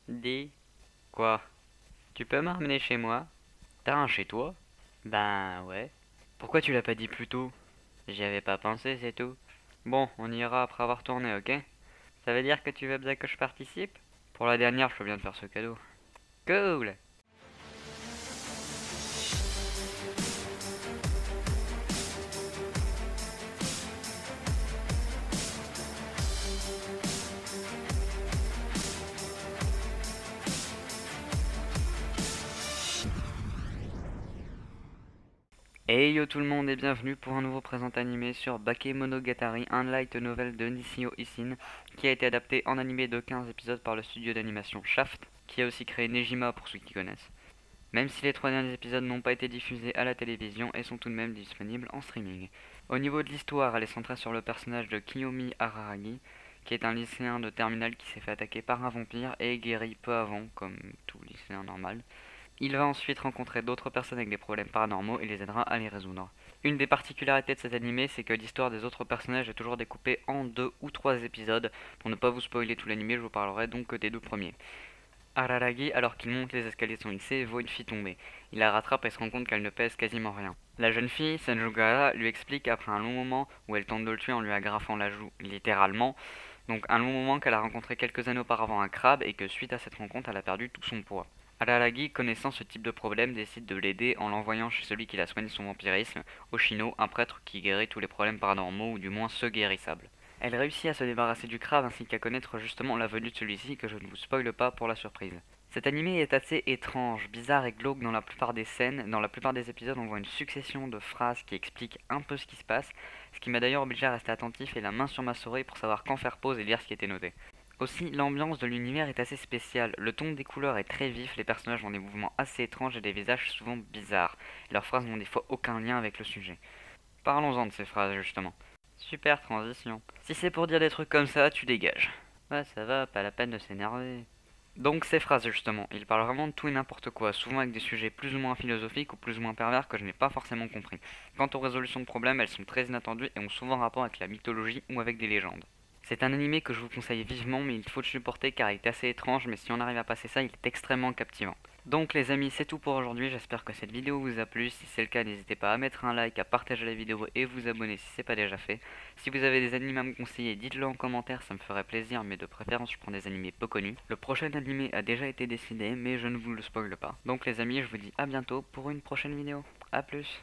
Dis, quoi? Tu peux me ramener chez moi? T'as un chez toi? Ben ouais. Pourquoi tu l'as pas dit plus tôt? J'y avais pas pensé, c'est tout. Bon, on ira après avoir tourné, ok? Ça veut dire que tu veux bien que je participe? Pour la dernière, je peux bien te faire ce cadeau. Cool! Hey yo tout le monde et bienvenue pour un nouveau présent animé sur Bakemonogatari, un light novel de Nishio Ishin qui a été adapté en animé de 15 épisodes par le studio d'animation Shaft, qui a aussi créé Nejima pour ceux qui connaissent. Même si les 3 derniers épisodes n'ont pas été diffusés à la télévision et sont tout de même disponibles en streaming. Au niveau de l'histoire, elle est centrée sur le personnage de Kiyomi Araragi, qui est un lycéen de terminale qui s'est fait attaquer par un vampire et guéri peu avant, comme tout lycéen normal. Il va ensuite rencontrer d'autres personnes avec des problèmes paranormaux et les aidera à les résoudre. Une des particularités de cet animé, c'est que l'histoire des autres personnages est toujours découpée en 2 ou 3 épisodes. Pour ne pas vous spoiler tout l'animé, je vous parlerai donc que des deux premiers. Araragi, alors qu'il monte les escaliers de son lycée, voit une fille tomber. Il la rattrape et se rend compte qu'elle ne pèse quasiment rien. La jeune fille, Senjugara, lui explique après un long moment où elle tente de le tuer en lui agrafant la joue, littéralement, donc un long moment qu'elle a rencontré quelques années auparavant un crabe et que suite à cette rencontre, elle a perdu tout son poids. Araragi, connaissant ce type de problème, décide de l'aider en l'envoyant chez celui qui la soigne son vampirisme, Oshino, un prêtre qui guérit tous les problèmes paranormaux ou du moins ceux guérissables. Elle réussit à se débarrasser du crabe ainsi qu'à connaître justement la venue de celui-ci que je ne vous spoile pas pour la surprise. Cet animé est assez étrange, bizarre et glauque dans la plupart des scènes. Dans la plupart des épisodes, on voit une succession de phrases qui expliquent un peu ce qui se passe, ce qui m'a d'ailleurs obligé à rester attentif et la main sur ma souris pour savoir quand faire pause et lire ce qui était noté. Aussi, l'ambiance de l'univers est assez spéciale. Le ton des couleurs est très vif, les personnages ont des mouvements assez étranges et des visages souvent bizarres. Leurs phrases n'ont des fois aucun lien avec le sujet. Parlons-en de ces phrases justement. Super transition. Si c'est pour dire des trucs comme ça, tu dégages. Ouais, ça va, pas la peine de s'énerver. Donc ces phrases justement, il parle vraiment de tout et n'importe quoi, souvent avec des sujets plus ou moins philosophiques ou plus ou moins pervers que je n'ai pas forcément compris. Quant aux résolutions de problèmes, elles sont très inattendues et ont souvent rapport avec la mythologie ou avec des légendes. C'est un animé que je vous conseille vivement, mais il faut le supporter car il est assez étrange, mais si on arrive à passer ça, il est extrêmement captivant. Donc les amis, c'est tout pour aujourd'hui, j'espère que cette vidéo vous a plu. Si c'est le cas, n'hésitez pas à mettre un like, à partager la vidéo et vous abonner si c'est pas déjà fait. Si vous avez des animés à me conseiller, dites-le en commentaire, ça me ferait plaisir, mais de préférence je prends des animés peu connus. Le prochain animé a déjà été décidé, mais je ne vous le spoile pas. Donc les amis, je vous dis à bientôt pour une prochaine vidéo. A plus.